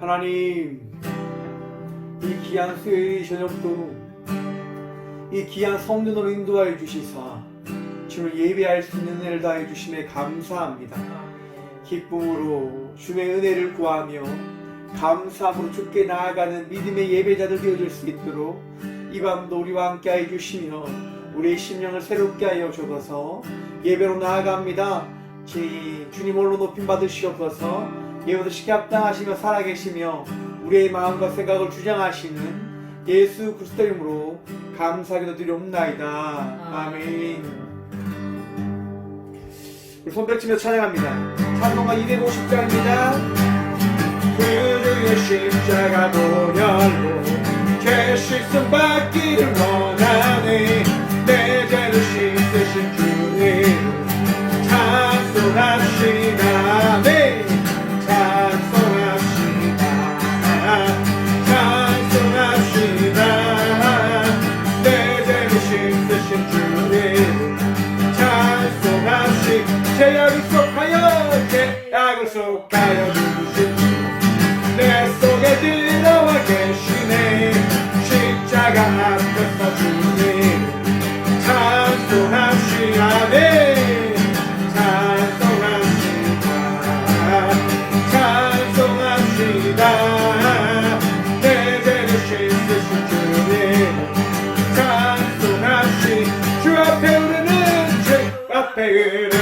하나님, 이 귀한 수요일 저녁도 이 귀한 성전으로 인도하여 주시사 주를 예배할 수 있는 은혜를 다해 주심에 감사합니다. 기쁨으로 주의 은혜를 구하며 감사함으로 주께 나아가는 믿음의 예배자들 되어줄 수 있도록 이 밤도 우리와 함께 해 주시며 우리의 심령을 새롭게 하여 주셔서 예배로 나아갑니다. 주님 홀로 높임 받으시옵소서. 예배드시게 합당하시며 살아계시며 우리의 마음과 생각을 주장하시는 예수 그리스도 이름으로 감사하게 드리옵나이다. 아멘. 우리 손뼉치며 찬양합니다. 찬송가 250장입니다. 그의 십자가 보혈로 죄 씻음 받기를 원하네. 내 죄를 씻으신 주의 찬송합시다. 네, 찬송합시다. 찬송합시다. 내 죄를 씻으신 주의 찬송합시다. 죄악을 속하여 죄악을 속하여 주신 주 내 속에 들어와 계시네. 십자가 앞에서 주님 찬송합시다. 네, 찬송합시다. 찬송합시다. 내 죄를 씻으신 주님 찬송합시다. 주 앞에 흐르는 주 앞에 흐르는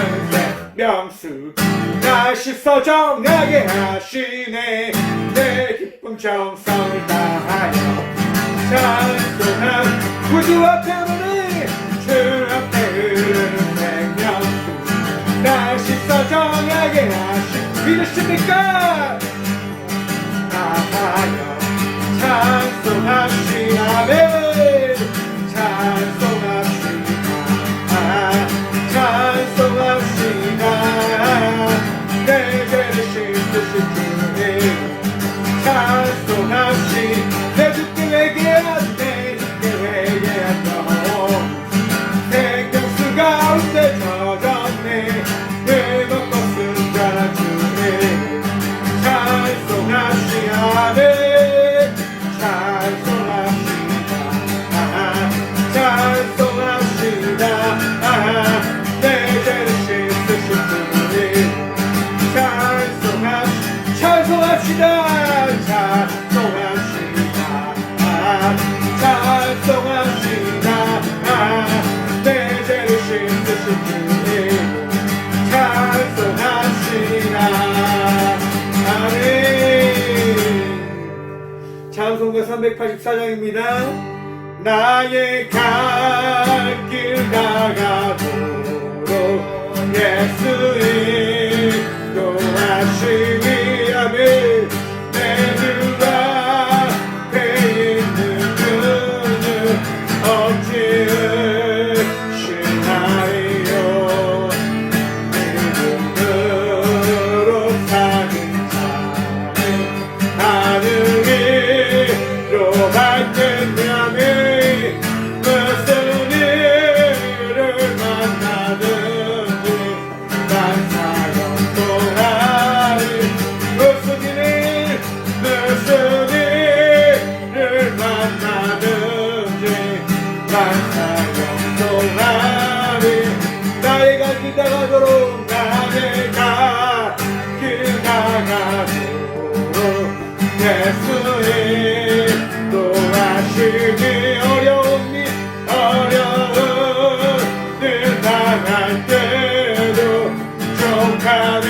명수 날 씻어 정하게 하시네. 내 기쁨 정성을 다하여 찬송함. 구주 앞에 흐르는 주 앞에 흐르는 생명수 날 씻어 정하게 하시 믿으십니까? 다하여 찬송합시다. 네, 찬송합시다. 찬송합시다. 내 죄를 씻으신 주님 찬송합시다. 내 주께 회개한 내 주께 회개한 영혼 생명수 가운데 젖었네. 내 먹고 쓴자란 주님 찬송합시다. 네, 찬송합시다. 찬송합시다. 내 죄를 씻으신 주님 찬송합시다. 찬송합시다. 찬송합시다. 내 죄를 씻으신 주님 찬송합시다. 아멘. 찬송가 384장입니다. 나의 갈 길 나가도록 예수의 인도하시니 아멘. 내 눈앞에 있는 그는 어찌으시나요. 믿음으로 사는 자는 하늘위로 밝겠냐며. 무슨 일을 만나든지 난 사형 동안이 무슨 일을 만나든지 난 사형 동안이 나의 갈 길 나가도록 나의 갈 길 나가도록 예수의 도와시니 어려운 늘 당할 때도 족하는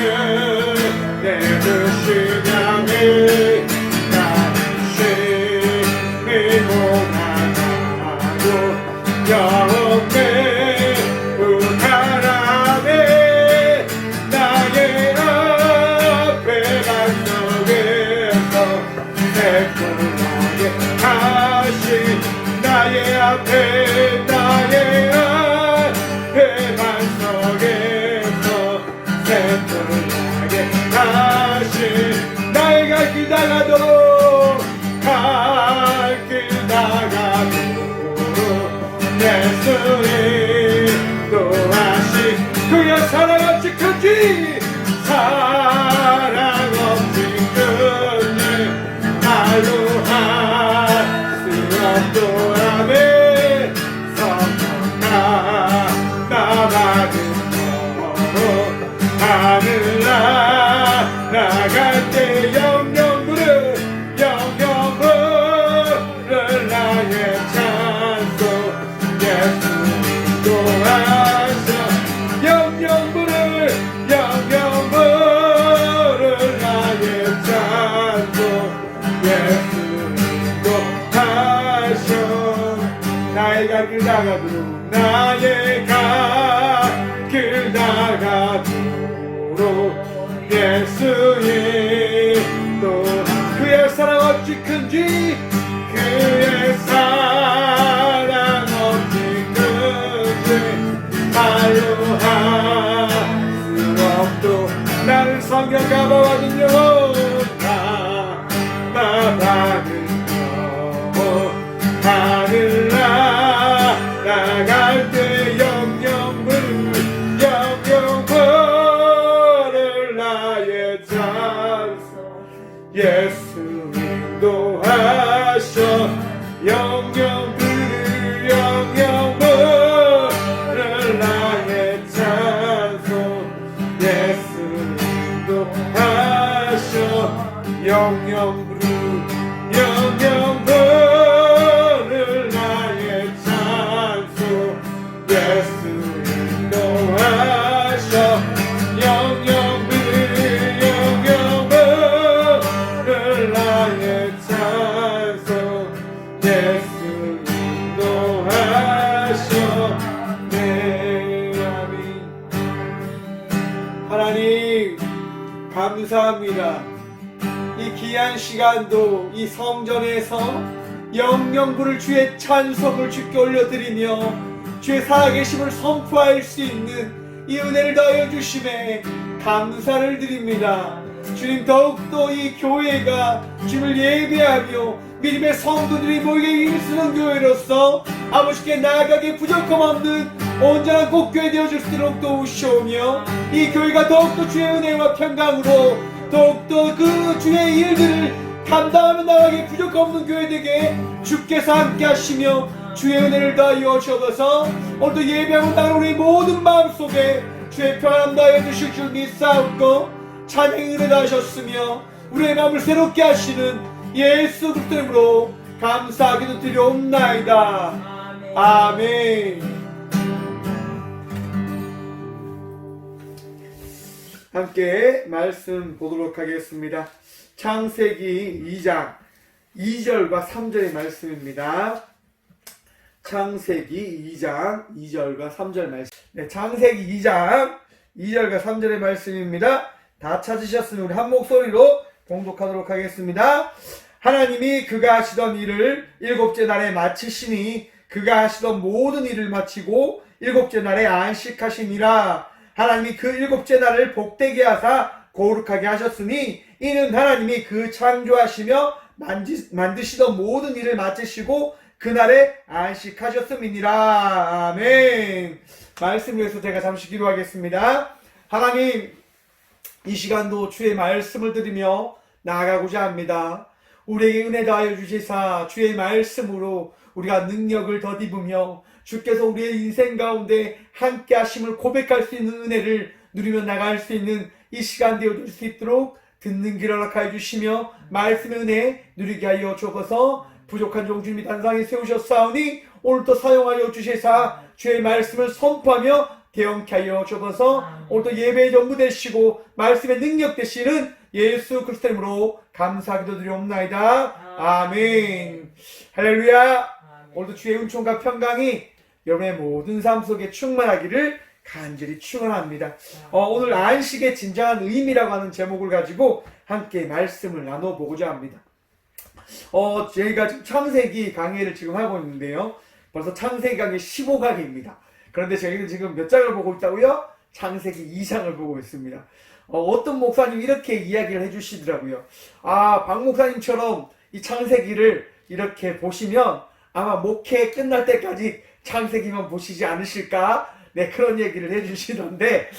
내 드시냐니 나는 심히 고난하고 영원히 우하나네. 나의 앞에 반석에서 새콤하게 하신 나의 앞에 반석에서 새콤하게 하신 나의 갈 길 나가도록 갈 길 나가도록 예수의 또하시 그의 사랑 없이 큰지 사랑 없이 큰지 나의 갈 나가도록 예수의 또 그의 사랑 어찌 큰지 그의 사랑 어찌 큰지 말로 할 수 없도 나는 성경 가봐왔는요 나가는 하늘 나갈 때 영영 부를 나의 찬송 예수 인도하셔 영영 부를 나의 찬송 예수 인도하셔 영영 부를 나의 찬송 예수 인도하셔 영영 부를 나의 찬송 예수 인도하셔 네 아멘. 하나님 감사합니다. 이 귀한 시간도 이 성전에서 영영부를 주의 찬송을 주께 올려드리며 주의 살아계심을 선포할 수 있는 이 은혜를 더하여 주심에 감사를 드립니다. 주님 더욱더 이 교회가 주님을 예배하며 믿음의 성도들이 모이게 힘쓰는 교회로서 아버지께 나아가게 부족함 없는 온전한 꽃교회 되어줄 수 있도록 도우시오며 이 교회가 더욱더 주의 은혜와 평강으로 더욱더 그 주의 일들을 감당하며 나가기 부족함 없는 교회 되게 주께서 함께 하시며 주의 은혜를 다하여 주셔서 오늘도 예배하고 나가는 우리 모든 마음속에 주의 평안 다하여 주실 줄 믿사옵고 찬양의 은혜 다하셨으며 우리의 마음을 새롭게 하시는 예수 그리스도 이름으로 감사하기도 드리옵나이다. 아멘. 함께 말씀 보도록 하겠습니다. 창세기 2장 2절과 3절의 말씀입니다. 창세기 2장 2절과 3절 말씀. 네, 창세기 2장 2절과 3절의 말씀입니다. 다 찾으셨으면 우리 한 목소리로 봉독하도록 하겠습니다. 하나님이 그가 하시던 일을 일곱째 날에 마치시니 그가 하시던 모든 일을 마치고 일곱째 날에 안식하시니라. 하나님이 그 일곱째 날을 복되게 하사 거룩하게 하셨으니 이는 하나님이 그 창조하시며 만드시던 모든 일을 마치시고 그날에 안식하셨음이니라. 아멘. 말씀 위해서 제가 잠시 기도하겠습니다. 하나님, 이 시간도 주의 말씀을 들으며 나아가고자 합니다. 우리에게 은혜 다하여 주시사 주의 말씀으로 우리가 능력을 덧입으며 주께서 우리의 인생 가운데 함께 하심을 고백할 수 있는 은혜를 누리며 나갈 수 있는 이 시간 되어줄 수 있도록 듣는 길 허락하여 주시며 말씀의 은혜 누리게 하여 주옵소서. 부족한 종 주님이 단상에 세우셨사오니 오늘도 사용하여 주시사 주의 말씀을 선포하며 대언케 하여 주옵소서. 오늘도 예배의 전부 되시고 말씀의 능력 되시는 예수 그리스도 이름으로 감사하기도 드리옵나이다. 아멘. 할렐루야. 오늘도 주의 은총과 평강이 여러분의 모든 삶 속에 충만하기를 간절히 축원합니다. 오늘 안식의 진정한 의미라고 하는 제목을 가지고 함께 말씀을 나눠보고자 합니다. 저희가 지금 창세기 강의를 지금 하고 있는데요. 벌써 창세기 강의 15강입니다. 그런데 저희는 지금 몇 장을 보고 있다고요? 창세기 2장을 보고 있습니다. 어떤 목사님이 이렇게 이야기를 해주시더라고요. 박 목사님처럼 이 창세기를 이렇게 보시면 아마 목회 끝날 때까지 창세기만 보시지 않으실까? 네, 그런 얘기를 해주시던데,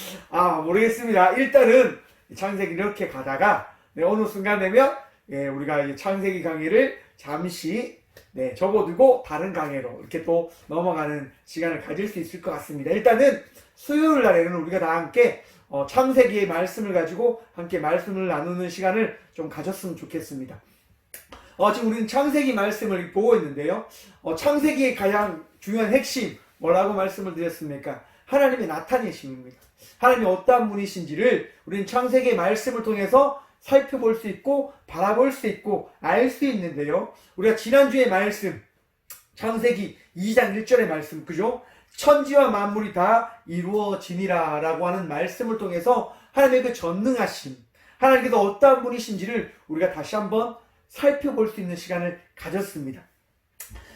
모르겠습니다. 일단은 창세기 이렇게 가다가, 네, 어느 순간 되면, 우리가 이 창세기 강의를 잠시, 네, 접어두고 다른 강의로 이렇게 또 넘어가는 시간을 가질 수 있을 것 같습니다. 일단은 수요일 날에는 우리가 다 함께, 창세기의 말씀을 가지고 함께 말씀을 나누는 시간을 좀 가졌으면 좋겠습니다. 지금 우리는 창세기 말씀을 보고 있는데요. 창세기의 가장 중요한 핵심, 뭐라고 말씀을 드렸습니까? 하나님의 나타내심입니다. 하나님이 어떠한 분이신지를 우리는 창세기의 말씀을 통해서 살펴볼 수 있고 바라볼 수 있고 알 수 있는데요. 우리가 지난주의 말씀, 창세기 2장 1절의 말씀, 그죠? 천지와 만물이 다 이루어지니라 라고 하는 말씀을 통해서 하나님의 그 전능하심, 하나님께서 어떠한 분이신지를 우리가 다시 한번 살펴볼 수 있는 시간을 가졌습니다.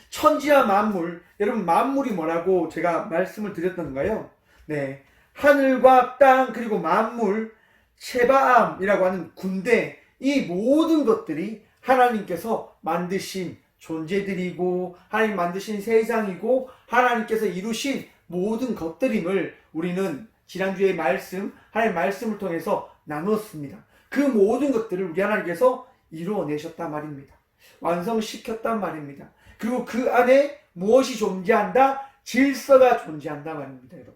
천지와 만물, 여러분 만물이 뭐라고 제가 말씀을 드렸던가요? 네, 하늘과 땅 그리고 만물, 체바암이라고 하는 군대, 이 모든 것들이 하나님께서 만드신 존재들이고 하나님 만드신 세상이고 하나님께서 이루신 모든 것들임을 우리는 지난주의 말씀, 하나님의 말씀을 통해서 나누었습니다. 그 모든 것들을 우리 하나님께서 이루어내셨단 말입니다. 완성시켰단 말입니다. 그리고 그 안에 무엇이 존재한다? 질서가 존재한단 말입니다, 여러분.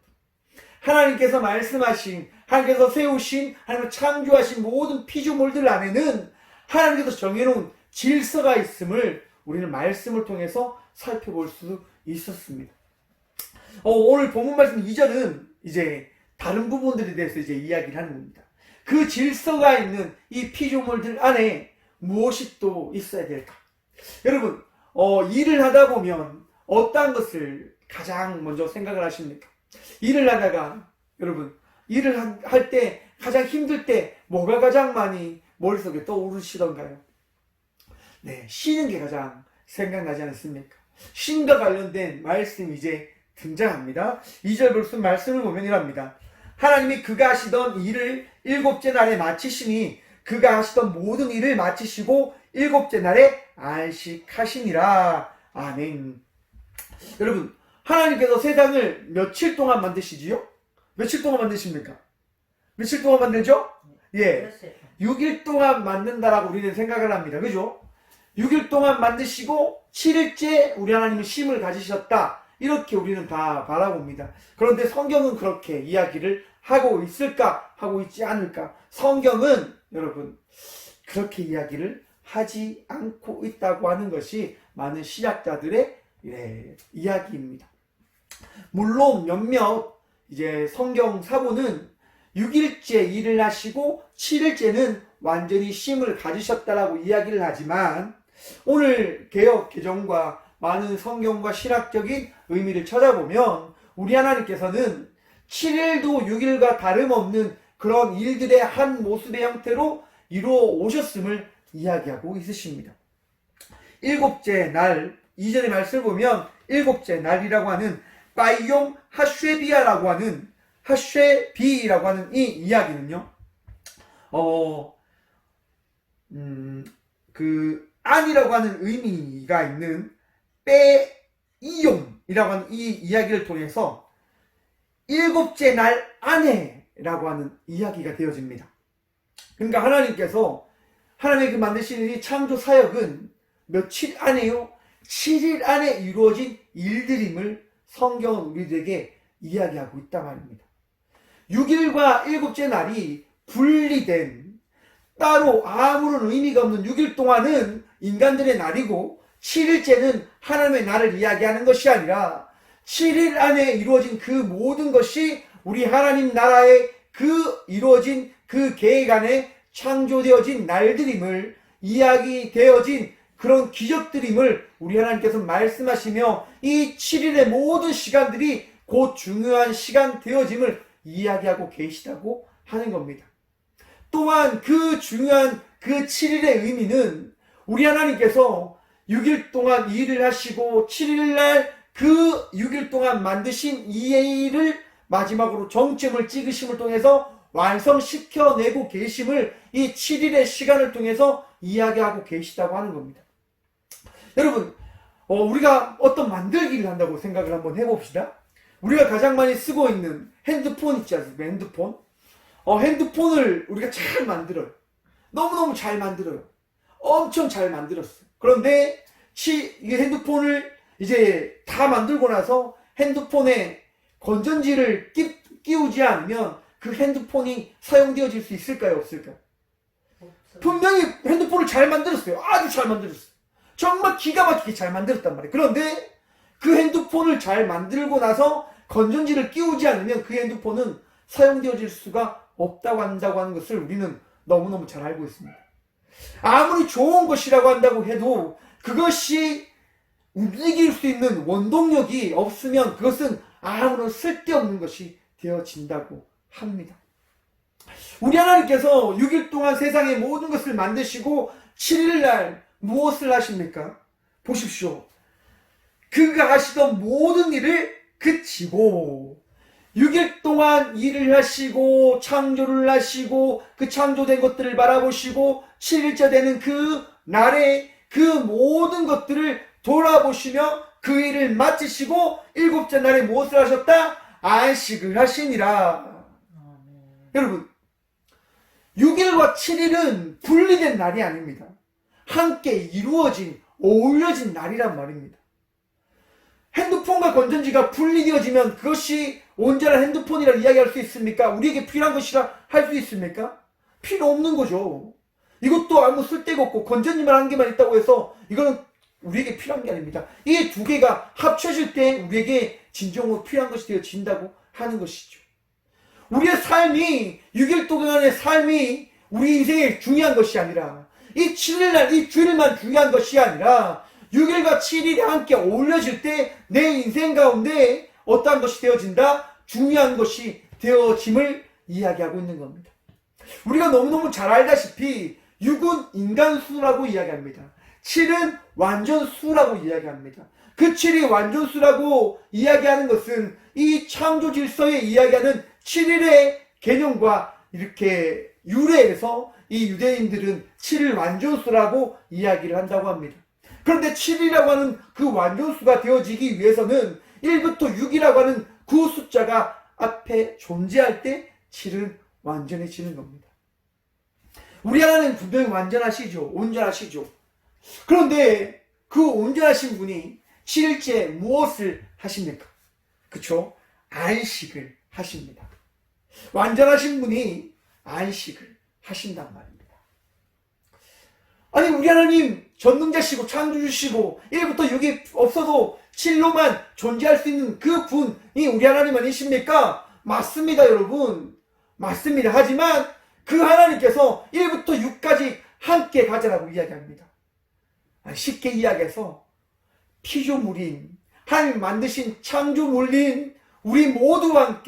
하나님께서 말씀하신, 하나님께서 세우신, 하나님께서 창조하신 모든 피조물들 안에는 하나님께서 정해놓은 질서가 있음을 우리는 말씀을 통해서 살펴볼 수 있었습니다. 오늘 본문 말씀 2절은 이제 다른 부분들에 대해서 이제 이야기를 하는 겁니다. 그 질서가 있는 이 피조물들 안에 무엇이 또 있어야 될까? 여러분, 일을 하다 보면 어떠한 것을 가장 먼저 생각을 하십니까? 일을 하다가, 여러분, 일을 할 때 가장 힘들 때 뭐가 가장 많이 머릿속에 떠오르시던가요? 네, 쉬는 게 가장 생각나지 않습니까? 쉼과 관련된 말씀이 이제 등장합니다. 2절 벌써 말씀을 보면 이랍니다. 하나님이 그가 하시던 일을 일곱째 날에 마치시니 그가 하시던 모든 일을 마치시고 일곱째 날에 안식하시니라. 아멘. 여러분, 하나님께서 세상을 며칠 동안 만드시지요? 며칠 동안 만드십니까? 며칠 동안 만들죠? 예. 6일 동안 만든다라고 우리는 생각을 합니다. 그죠? 6일 동안 만드시고 7일째 우리 하나님은 쉼을 가지셨다. 이렇게 우리는 다 바라봅니다. 그런데 성경은 그렇게 이야기를 하고 있을까? 하고 있지 않을까? 성경은 여러분 그렇게 이야기를 하지 않고 있다고 하는 것이 많은 신학자들의 이야기입니다. 물론 몇몇 이제 성경 사본은 6일째 일을 하시고 7일째는 완전히 쉼을 가지셨다라고 이야기를 하지만 오늘 개역 개정과 많은 성경과 신학적인 의미를 찾아보면 우리 하나님께서는 7일도 6일과 다름없는 그런 일들의 한 모습의 형태로 이루어 오셨음을 이야기하고 있으십니다. 일곱째 날, 이전의 말씀을 보면 일곱째 날이라고 하는 바이용 하쉐비라고 하는 이 이야기는요, 그 안이라고 하는 의미가 있는 빼이용이라고 하는 이 이야기를 통해서 일곱째 날 안에라고 하는 이야기가 되어집니다. 그러니까 하나님께서 하나님의 그 만드신 이 창조 사역은 며칠 안에요? 7일 안에 이루어진 일들임을 성경은 우리들에게 이야기하고 있단 말입니다. 6일과 일곱째 날이 분리된 따로 아무런 의미가 없는 6일 동안은 인간들의 날이고 7일째는 하나님의 날을 이야기하는 것이 아니라 7일 안에 이루어진 그 모든 것이 우리 하나님 나라의 그 이루어진 그 계획 안에 창조되어진 날들임을 이야기되어진 그런 기적들임을 우리 하나님께서 말씀하시며 이 7일의 모든 시간들이 곧 중요한 시간 되어짐을 이야기하고 계시다고 하는 겁니다. 또한 그 중요한 그 7일의 의미는 우리 하나님께서 6일 동안 이 일을 하시고 7일날 그 6일 동안 만드신 이 일을 마지막으로 정점을 찍으심을 통해서 완성시켜내고 계심을 이 7일의 시간을 통해서 이야기하고 계시다고 하는 겁니다. 여러분, 우리가 어떤 만들기를 한다고 생각을 한번 해봅시다. 우리가 가장 많이 쓰고 있는 핸드폰 있지 않습니까? 핸드폰. 핸드폰을 우리가 잘 만들어요. 너무너무 잘 만들어요. 엄청 잘 만들었어요. 그런데 이 핸드폰을 이제 다 만들고 나서 핸드폰에 건전지를 끼우지 않으면 그 핸드폰이 사용되어질 수 있을까요? 없을까요? 분명히 핸드폰을 잘 만들었어요. 아주 잘 만들었어요. 정말 기가 막히게 잘 만들었단 말이에요. 그런데 그 핸드폰을 잘 만들고 나서 건전지를 끼우지 않으면 그 핸드폰은 사용되어질 수가 없다고 한다고 하는 것을 우리는 너무너무 잘 알고 있습니다. 아무리 좋은 것이라고 한다고 해도 그것이 움직일 수 있는 원동력이 없으면 그것은 아무런 쓸데없는 것이 되어진다고 합니다. 우리 하나님께서 6일 동안 세상의 모든 것을 만드시고 7일날 무엇을 하십니까? 보십시오. 그가 하시던 모든 일을 그치고 6일 동안 일을 하시고 창조를 하시고 그 창조된 것들을 바라보시고 7일째 되는 그 날에 그 모든 것들을 돌아보시며 그 일을 마치시고 7째 날에 무엇을 하셨다? 안식을 하시니라. 여러분, 6일과 7일은 분리된 날이 아닙니다. 함께 이루어진, 어울려진 날이란 말입니다. 핸드폰과 건전지가 분리되어지면 그것이 온전한 핸드폰이라 이야기할 수 있습니까? 우리에게 필요한 것이라 할 수 있습니까? 필요 없는 거죠. 이것도 아무 쓸데가 없고 건전지만 한 개만 있다고 해서 이거는 우리에게 필요한 게 아닙니다. 이 두 개가 합쳐질 때 우리에게 진정으로 필요한 것이 되어진다고 하는 것이죠. 우리의 삶이 6일 동안의 삶이 우리 인생에 중요한 것이 아니라 이 7일날 이 주일만 중요한 것이 아니라 6일과 7일이 함께 어울려질 때 내 인생 가운데 어떠한 것이 되어진다? 중요한 것이 되어짐을 이야기하고 있는 겁니다. 우리가 너무너무 잘 알다시피 6은 인간수라고 이야기합니다. 7은 완전수라고 이야기합니다. 그 7이 완전수라고 이야기하는 것은 이 창조 질서에 이야기하는 7일의 개념과 이렇게 유래해서 이 유대인들은 7일 완전수라고 이야기를 한다고 합니다. 그런데 7이라고 하는 그 완전수가 되어지기 위해서는 1부터 6이라고 하는 그 숫자가 앞에 존재할 때 7은 완전해지는 겁니다. 우리 하나님 분명히 완전하시죠. 온전하시죠. 그런데 그 온전하신 분이 7일째 무엇을 하십니까? 그쵸? 안식을 하십니다. 완전하신 분이 안식을 하신단 말입니다. 아니 우리 하나님 전능자시고 창조주시고 1부터 6이 없어도 7로만 존재할 수 있는 그 분이 우리 하나님 아니십니까? 맞습니다 여러분. 맞습니다. 하지만 그 하나님께서 1부터 6까지 함께 가자라고 이야기합니다. 쉽게 이야기해서 피조물인 하나님 만드신 창조물인 우리 모두와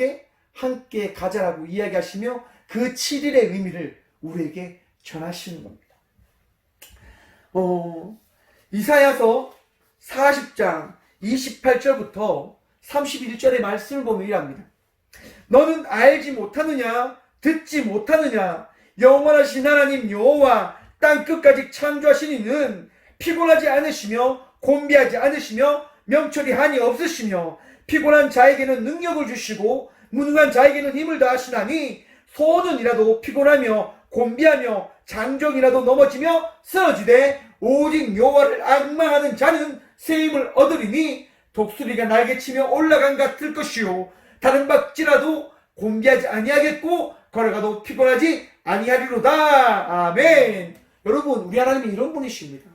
함께 가자라고 이야기하시며 그 7일의 의미를 우리에게 전하시는 겁니다. 이사야서 40장 28절부터 31절의 말씀을 보면 이랍니다. 너는 알지 못하느냐? 듣지 못하느냐? 영원하신 하나님 여호와 땅끝까지 창조하신 이는 피곤하지 않으시며 곤비하지 않으시며 명철이 한이 없으시며 피곤한 자에게는 능력을 주시고 무능한 자에게는 힘을 다하시나니 소년이라도 피곤하며 곤비하며 장정이라도 넘어지며 쓰러지되 오직 여호와를 앙망하는 자는 새 힘을 얻으리니 독수리가 날개치며 올라간 같을 것이요 다른 박지라도 곤비하지 아니하겠고 걸어가도 피곤하지 아니하리로다. 아멘. 여러분 우리 하나님이 이런 분이십니다.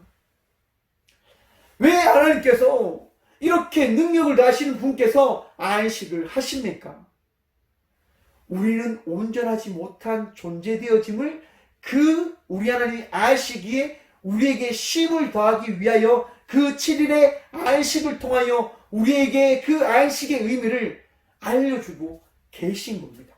왜 하나님께서 이렇게 능력을 다하시는 분께서 안식을 하십니까? 우리는 온전하지 못한 존재되어짐을 그 우리 하나님이 아시기에 우리에게 쉼을 더하기 위하여 그 7일의 안식을 통하여 우리에게 그 안식의 의미를 알려주고 계신 겁니다.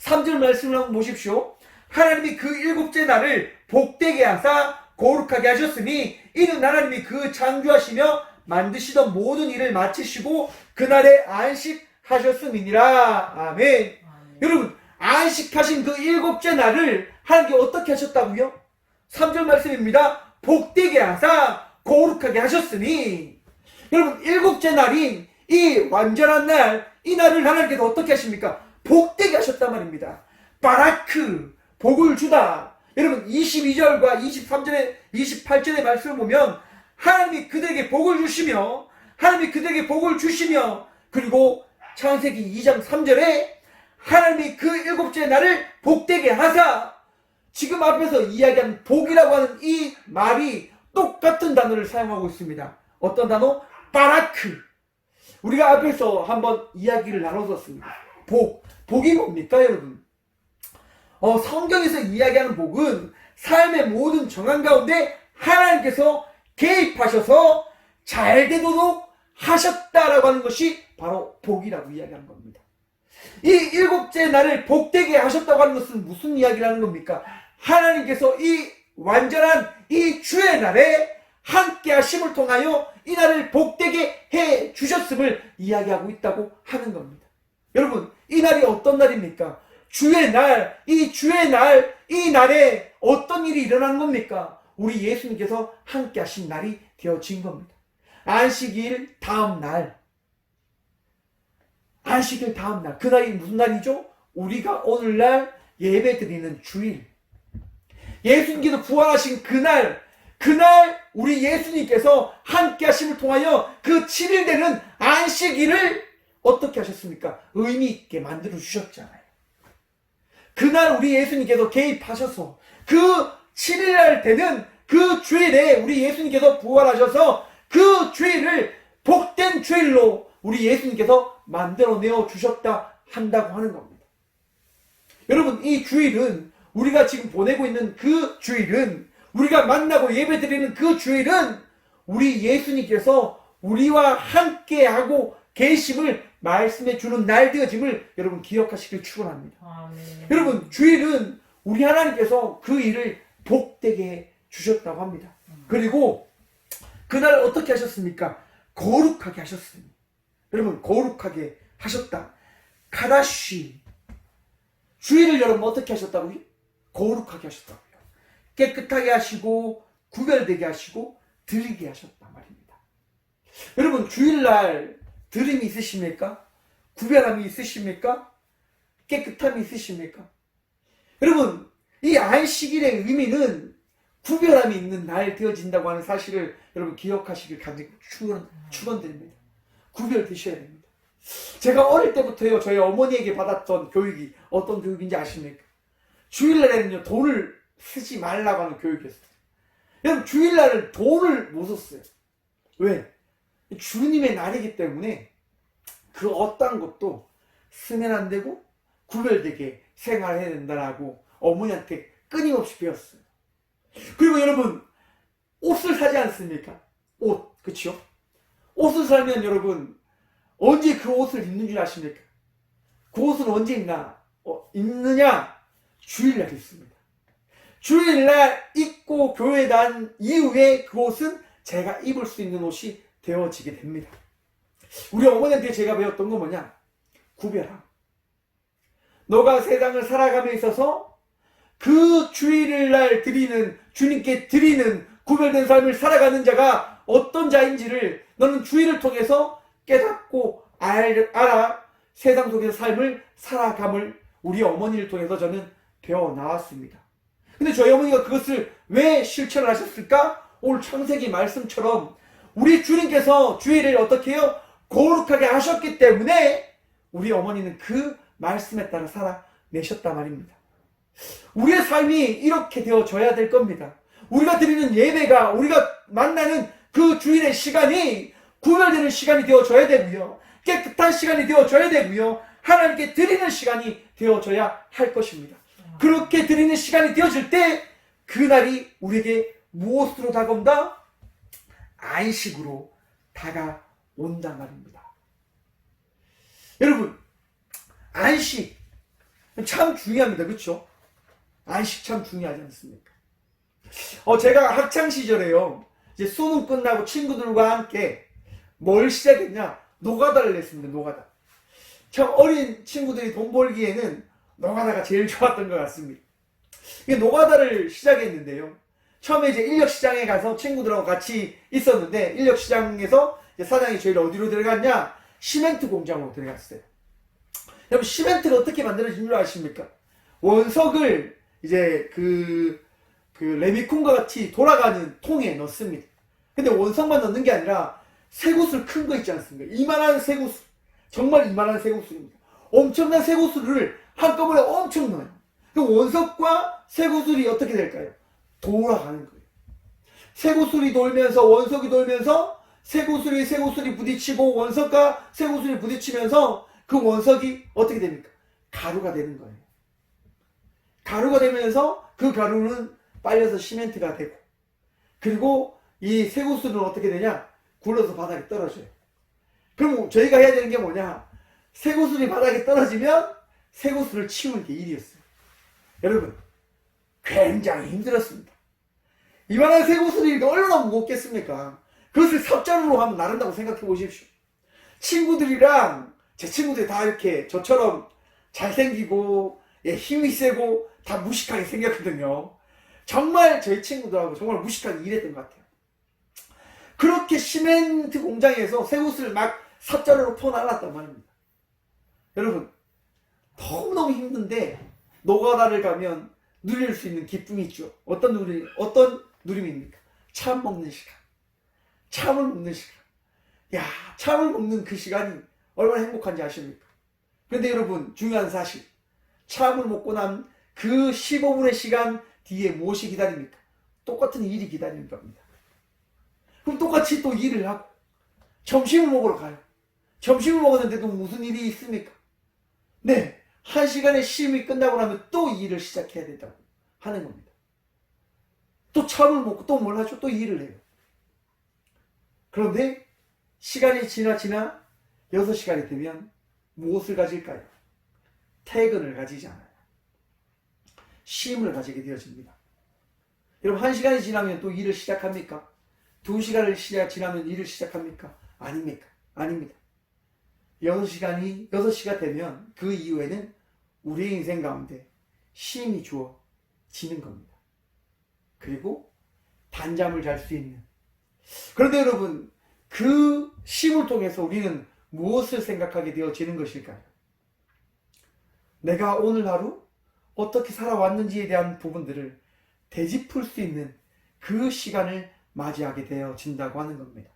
3절 말씀을 한번 보십시오. 하나님이 그 7째 날을 복되게 하사 거룩하게 하셨으니 이는 하나님이 그 창조하시며 만드시던 모든 일을 마치시고 그날에 안식하셨음이니라. 아멘. 여러분 안식하신 그 7째 날을 하나님께 어떻게 하셨다고요? 3절 말씀입니다. 복되게 하사 거룩하게 하셨으니 여러분 7째 날인 이 완전한 날 이 날을 하나님께서 어떻게 하십니까? 복되게 하셨단 말입니다. 바라크 복을 주다. 여러분 22절과 23절에 28절의 말씀을 보면 하나님이 그들에게 복을 주시며 하나님이 그들에게 복을 주시며 그리고 창세기 2장 3절에 하나님이 그 7째 날을 복되게 하사 지금 앞에서 이야기한 복이라고 하는 이 말이 똑같은 단어를 사용하고 있습니다. 어떤 단어? 바라크. 우리가 앞에서 한번 이야기를 나눴었습니다. 복이 뭡니까 여러분? 성경에서 이야기하는 복은 삶의 모든 정황 가운데 하나님께서 개입하셔서 잘 되도록 하셨다라고 하는 것이 바로 복이라고 이야기하는 겁니다. 이 일곱째 날을 복되게 하셨다고 하는 것은 무슨 이야기를 하는 겁니까? 하나님께서 이 완전한 이 주의 날에 함께 하심을 통하여 이 날을 복되게 해 주셨음을 이야기하고 있다고 하는 겁니다. 여러분, 이 날이 어떤 날입니까? 주의 날, 이 주의 날, 이 날에 어떤 일이 일어나는 겁니까? 우리 예수님께서 함께 하신 날이 되어진 겁니다. 안식일 다음 날, 안식일 다음 날, 그 날이 무슨 날이죠? 우리가 오늘날 예배 드리는 주일, 예수님께서 부활하신 그날 우리 예수님께서 함께 하심을 통하여 그 7일 되는 안식일을 어떻게 하셨습니까? 의미 있게 만들어 주셨잖아요. 그날 우리 예수님께서 개입하셔서 그 7일날 되는 그 주일에 우리 예수님께서 부활하셔서 그 주일을 복된 주일로 우리 예수님께서 만들어내어 주셨다 한다고 하는 겁니다. 여러분, 이 주일은, 우리가 지금 보내고 있는 그 주일은, 우리가 만나고 예배드리는 그 주일은 우리 예수님께서 우리와 함께하고 계심을 말씀해 주는 날 되어짐을 여러분 기억하시길 축원합니다. 여러분, 주일은 우리 하나님께서 그 일을 복되게 주셨다고 합니다. 그리고 그날 어떻게 하셨습니까? 거룩하게 하셨습니다. 여러분, 거룩하게 하셨다. 카다시, 주일을 여러분 어떻게 하셨다고요? 거룩하게 하셨다고요. 깨끗하게 하시고 구별되게 하시고 드리게 하셨단 말입니다. 여러분, 주일날 드림이 있으십니까? 구별함이 있으십니까? 깨끗함이 있으십니까? 여러분, 이 안식일의 의미는 구별함이 있는 날 되어진다고 하는 사실을 여러분 기억하시길 간절히 축원드립니다. 구별되셔야 됩니다. 제가 어릴 때부터요, 저희 어머니에게 받았던 교육이 어떤 교육인지 아십니까? 주일날에는요, 돈을 쓰지 말라고 하는 교육이었어요. 여러분, 주일날은 돈을 못 썼어요. 왜? 주님의 날이기 때문에 그 어떤 것도 쓰면 안 되고 구별되게 생활해야 된다라고 어머니한테 끊임없이 배웠어요. 그리고 여러분, 옷을 사지 않습니까? 옷, 그쵸? 옷을 사면 여러분, 언제 그 옷을 입는 줄 아십니까? 그 옷은 언제 입느냐? 주일날 입습니다. 주일날 입고 교회 난 이후에 그 옷은 제가 입을 수 있는 옷이 되어지게 됩니다. 우리 어머니한테 제가 배웠던 건 뭐냐? 구별함. 너가 세상을 살아감에 있어서 그 주일날 드리는, 주님께 드리는 구별된 삶을 살아가는 자가 어떤 자인지를 너는 주일을 통해서 깨닫고 알아 세상 속의 삶을 살아감을 우리 어머니를 통해서 저는 배워 나왔습니다. 근데 저희 어머니가 그것을 왜 실천을 하셨을까? 오늘 창세기 말씀처럼 우리 주님께서 주일을 어떻게 해요? 거룩하게 하셨기 때문에 우리 어머니는 그 말씀에 따라 살아내셨단 말입니다. 우리의 삶이 이렇게 되어져야 될 겁니다. 우리가 드리는 예배가, 우리가 만나는 그 주일의 시간이 구별되는 시간이 되어져야 되고요. 깨끗한 시간이 되어져야 되고요. 하나님께 드리는 시간이 되어져야 할 것입니다. 그렇게 드리는 시간이 되어질 때 그날이 우리에게 무엇으로 다가온다? 안식으로 다가온단 말입니다. 여러분, 안식 참 중요합니다. 그렇죠? 안식 참 중요하지 않습니까? 제가 학창 시절에요, 이제 수능 끝나고 친구들과 함께 뭘 시작했냐? 노가다를 했습니다. 노가다. 참 어린 친구들이 돈 벌기에는 노가다가 제일 좋았던 것 같습니다. 노가다를 시작했는데요, 처음에 이제 인력시장에 가서 친구들하고 같이 있었는데, 인력시장에서 사장이 저희를 어디로 데려갔냐? 시멘트 공장으로 데려갔어요. 여러분, 시멘트가 어떻게 만들어진 줄 아십니까? 원석을 이제 그 레미콘과 같이 돌아가는 통에 넣습니다. 근데 원석만 넣는 게 아니라 쇠구슬 큰 거 있지 않습니까? 이만한 쇠구슬, 정말 이만한 쇠구슬입니다. 엄청난 쇠구슬을 한꺼번에 엄청 넣어요. 그 원석과 쇠구슬이 어떻게 될까요? 돌아가는 거예요. 쇠구슬이 돌면서, 원석이 돌면서 쇠구슬이 부딪히고 원석과 쇠구슬이 부딪히면서 그 원석이 어떻게 됩니까? 가루가 되는 거예요. 가루가 되면서 그 가루는 빨려서 시멘트가 되고, 그리고 이 쇠구슬은 어떻게 되냐? 굴러서 바닥에 떨어져요. 그럼 저희가 해야 되는 게 뭐냐? 쇠구슬이 바닥에 떨어지면 쇠구슬을 치우는 게 일이었어요. 여러분, 굉장히 힘들었습니다. 이만한 쇠구슬이 얼마나 무겁겠습니까? 그것을 삽자루로 하면 나른다고 생각해 보십시오. 친구들이랑, 제 친구들이 다 이렇게 저처럼 잘생기고, 힘이 세고, 다 무식하게 생겼거든요. 정말 저희 친구들하고 정말 무식하게 일했던 것 같아요. 그렇게 시멘트 공장에서 쇠구슬을 막 삽자루로 퍼나갔단 말입니다. 여러분, 너무너무 힘든데 노가다를 가면 누릴 수 있는 기쁨이 있죠. 어떤 누림입니까? 참 먹는 시간. 참을 먹는 시간. 야, 참을 먹는 그 시간이 얼마나 행복한지 아십니까? 그런데 여러분, 중요한 사실, 참을 먹고 난 그 15분의 시간 뒤에 무엇이 기다립니까? 똑같은 일이 기다리는 겁니다. 그럼 똑같이 또 일을 하고 점심을 먹으러 가요. 점심을 먹었는데도 무슨 일이 있습니까? 네, 1시간의 쉼이 끝나고 나면 또 일을 시작해야 된다고 하는 겁니다. 또 참을 먹고 또 뭘 하죠? 또 일을 해요. 그런데 시간이 지나 6시간이 되면 무엇을 가질까요? 퇴근을 가지지 않아요. 쉼을 가지게 되어집니다. 여러분, 1시간이 지나면 또 일을 시작합니까? 2시간을 지나면 일을 시작합니까? 아닙니까? 아닙니다. 6시가 되면 그 이후에는 우리의 인생 가운데 쉼이 주어지는 겁니다. 그리고 단잠을 잘 수 있는. 그런데 여러분, 그 쉼을 통해서 우리는 무엇을 생각하게 되어지는 것일까요? 내가 오늘 하루 어떻게 살아왔는지에 대한 부분들을 되짚을 수 있는 그 시간을 맞이하게 되어진다고 하는 겁니다.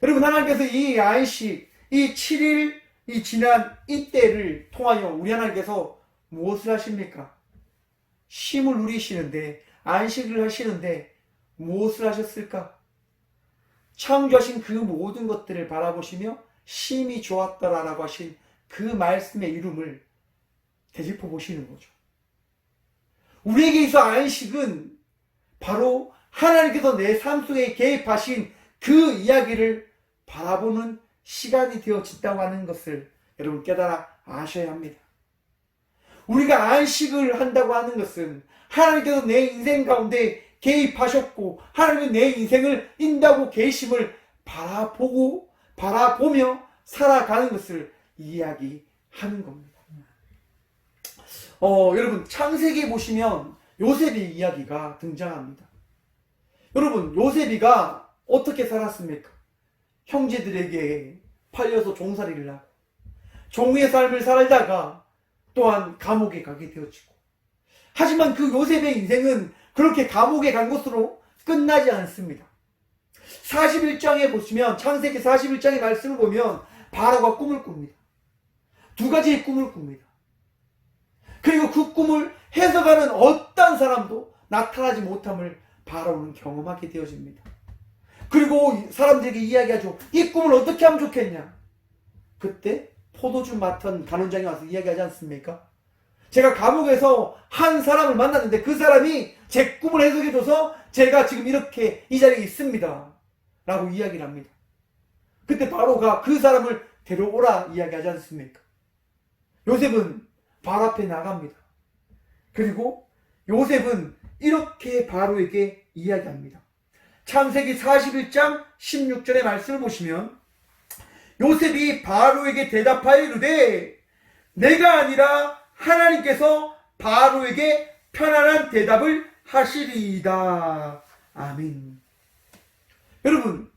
여러분, 하나님께서 이 안식, 이 7일, 이 지난 이때를 통하여 우리 하나님께서 무엇을 하십니까? 쉼을 누리시는데, 안식을 하시는데 무엇을 하셨을까? 창조하신 그 모든 것들을 바라보시며 쉼이 좋았더라라고 하신 그 말씀의 이름을 되짚어 보시는 거죠. 우리에게 있어 안식은 바로 하나님께서 내 삶 속에 개입하신 그 이야기를 바라보는 시간이 되어진다고 하는 것을 여러분 깨달아 아셔야 합니다. 우리가 안식을 한다고 하는 것은 하나님께서 내 인생 가운데 개입하셨고 하나님은 내 인생을 인도하고 계심을 바라보며 살아가는 것을 이야기하는 겁니다. 여러분, 창세기에 보시면 요셉의 이야기가 등장합니다. 여러분, 요셉이가 어떻게 살았습니까? 형제들에게 팔려서 종살이를 하고 종의 삶을 살다가 또한 감옥에 가게 되어지고, 하지만 그 요셉의 인생은 그렇게 감옥에 간 것으로 끝나지 않습니다. 41장에 보시면, 창세기 41장의 말씀을 보면 바로가 꿈을 꿉니다. 2가지의 꿈을 꿉니다. 그리고 그 꿈을 해석하는 어떤 사람도 나타나지 못함을 바로는 경험하게 되어집니다. 그리고 사람들에게 이야기하죠. 이 꿈을 어떻게 하면 좋겠냐? 그때 포도주 맡은 간원장이 와서 이야기하지 않습니까? 제가 감옥에서 한 사람을 만났는데 그 사람이 제 꿈을 해석해줘서 제가 지금 이렇게 이 자리에 있습니다 라고 이야기를 합니다. 그때 바로가 그 사람을 데려오라 이야기하지 않습니까? 요셉은 바로 앞에 나갑니다. 그리고 요셉은 이렇게 바로에게 이야기합니다. 창세기 41장 16절의 말씀을 보시면, 요셉이 바로에게 대답하여 이르되 내가 아니라 하나님께서 바로에게 편안한 대답을 하시리이다. 아멘. 여러분,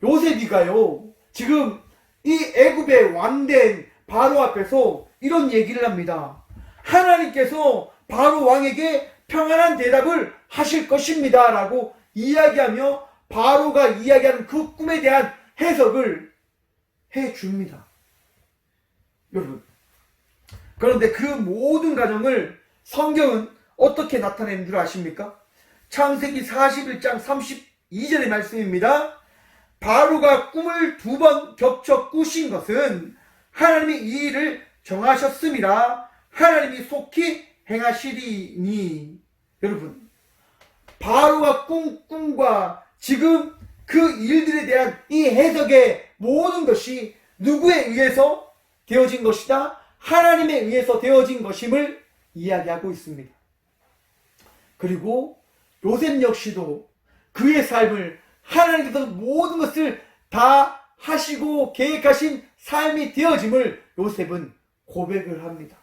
요셉이가요 지금 이 애굽의 왕된 바로 앞에서 이런 얘기를 합니다. 하나님께서 바로 왕에게 평안한 대답을 하실 것입니다 라고 이야기하며 바로가 이야기하는 그 꿈에 대한 해석을 해줍니다. 여러분, 그런데 그 모든 과정을 성경은 어떻게 나타내는 줄 아십니까? 창세기 41장 32절의 말씀입니다. 바로가 꿈을 2번 겹쳐 꾸신 것은 하나님이 이 일을 정하셨음이라 하나님이 속히 행하시리니. 여러분, 바로가 꿈과 지금 그 일들에 대한 이 해석의 모든 것이 누구에 의해서 되어진 것이다? 하나님에 의해서 되어진 것임을 이야기하고 있습니다. 그리고 요셉 역시도 그의 삶을 하나님께서 모든 것을 다 하시고 계획하신 삶이 되어짐을 요셉은 고백을 합니다.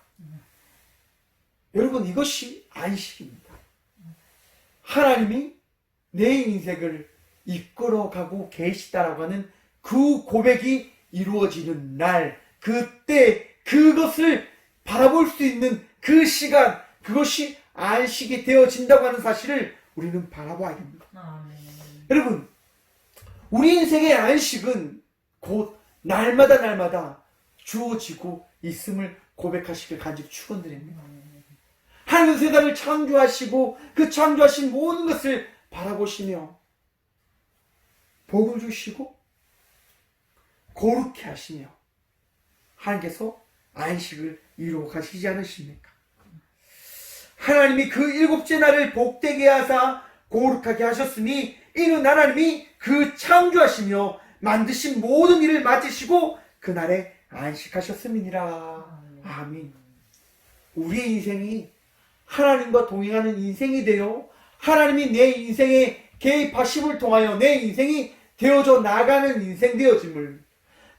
여러분, 이것이 안식입니다. 하나님이 내 인생을 이끌어가고 계시다라고 하는 그 고백이 이루어지는 날, 그때 그것을 바라볼 수 있는 그 시간, 그것이 안식이 되어진다고 하는 사실을 우리는 바라봐야 됩니다. 여러분, 우리 인생의 안식은 곧 날마다 주어지고 있음을 고백하시길 간절히 축원드립니다. 하나님 세상을 창조하시고 그 창조하신 모든 것을 바라보시며 복을 주시고 거룩해 하시며 하나님께서 안식을 이루어 가시지 않으십니까? 하나님이 그 일곱째 날을 복되게 하사 거룩하게 하셨으니 이는 하나님이 그 창조하시며 만드신 모든 일을 마치시고 그날에 안식하셨음이니라. 아멘. 우리의 인생이 하나님과 동행하는 인생이 되어 하나님이 내 인생에 개입하심을 통하여 내 인생이 되어져 나가는 인생 되어짐을,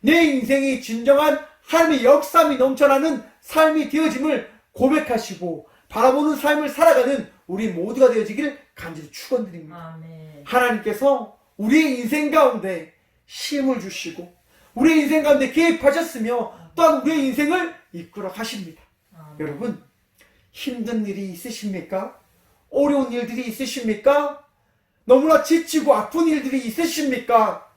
내 인생이 진정한 하나님의 역사함이 넘쳐나는 삶이 되어짐을 고백하시고 바라보는 삶을 살아가는 우리 모두가 되어지기를 간절히 축원드립니다. 아멘. 하나님께서 우리의 인생 가운데 힘을 주시고 우리의 인생 가운데 개입하셨으며 또한 우리의 인생을 이끌어 가십니다. 아멘. 여러분, 힘든 일이 있으십니까? 어려운 일들이 있으십니까? 너무나 지치고 아픈 일들이 있으십니까?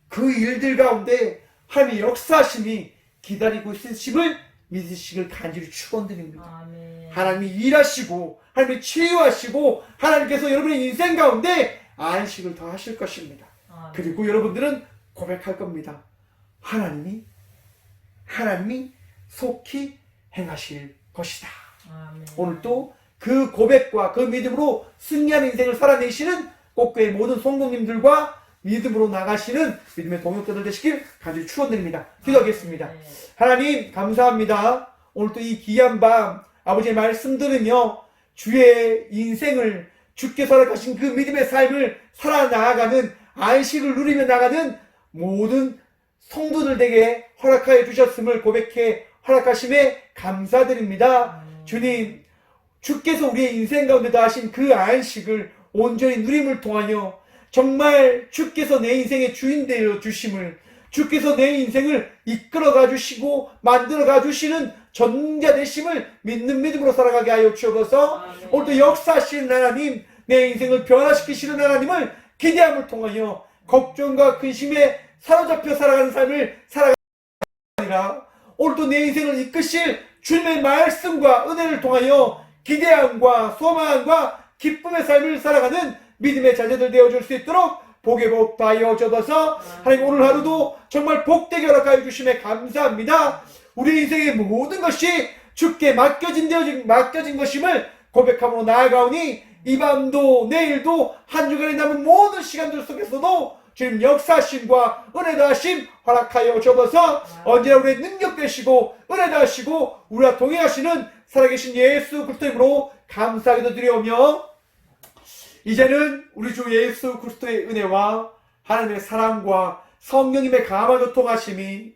그 일들 가운데 하나님의 역사하심이 기다리고 있으심을 믿으시길 간절히 축원드립니다. 아멘. 하나님이 일하시고 하나님이 치유하시고 하나님께서 여러분의 인생 가운데 안식을 더하실 것입니다. 아멘. 그리고 여러분들은 고백할 겁니다. 하나님이 속히 행하실 것이다. 아멘. 오늘도 그 고백과 그 믿음으로 승리하는 인생을 살아내시는 꽃교회 모든 성도님들과 믿음으로 나가시는 믿음의 동역자들 되시길 간절히 축원드립니다. 기도하겠습니다. 네. 하나님 감사합니다. 오늘도 이 귀한 밤 아버지의 말씀 들으며 주의 인생을 주께서 허락하신 그 믿음의 삶을 살아나가는 안식을 누리며 나가는 모든 성도들에게 허락하여 주셨음을 고백해 허락하심에 감사드립니다. 주님, 주께서 우리의 인생 가운데 하신 그 안식을 온전히 누림을 통하여 정말 주께서 내 인생의 주인 되어 주심을, 주께서 내 인생을 이끌어가 주시고 만들어가 주시는 전자 되심을 믿는 믿음으로 살아가게 하여 주옵소서. 오늘도 역사하시는 하나님, 내 인생을 변화시키시는 하나님을 기대함을 통하여 걱정과 근심에 사로잡혀 살아가는 삶을 살아가는 아니라 오늘도 내 인생을 이끄실 주님의 말씀과 은혜를 통하여 기대함과 소망과 기쁨의 삶을 살아가는 믿음의 자녀들 되어줄 수 있도록 복의 복 다하여 주옵소서. 하나님, 오늘 하루도 정말 복되게 허락하여 주심에 감사합니다. 우리 인생의 모든 것이 주께 맡겨진 것임을 고백함으로 나아가오니 이 밤도 내일도 한 주간에 남은 모든 시간들 속에서도 주님 역사하심과 은혜 다하심 허락하여 주옵소서. 언제나 우리의 능력 되시고 은혜 다하시고 우리와 동행하시는 살아계신 예수 그리스도 이름으로 감사하기도 드리오며, 이제는 우리 주 예수 그리스도의 은혜와 하나님의 사랑과 성령님의 감화 교통하심이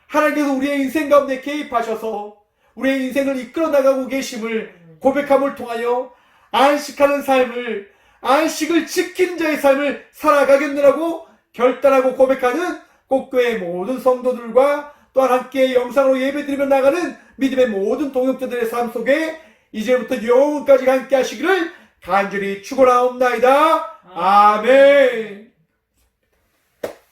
하나님께서 우리의 인생 가운데 개입하셔서 우리의 인생을 이끌어 나가고 계심을 고백함을 통하여 안식하는 삶을, 안식을 지키는 자의 삶을 살아가겠느라고 결단하고 고백하는 꽃교회 모든 성도들과 또한 함께 영상으로 예배드리며 나가는 믿음의 모든 동역자들의 삶 속에 이제부터 영원까지 함께 하시기를 간절히 축원하옵나이다. 아멘.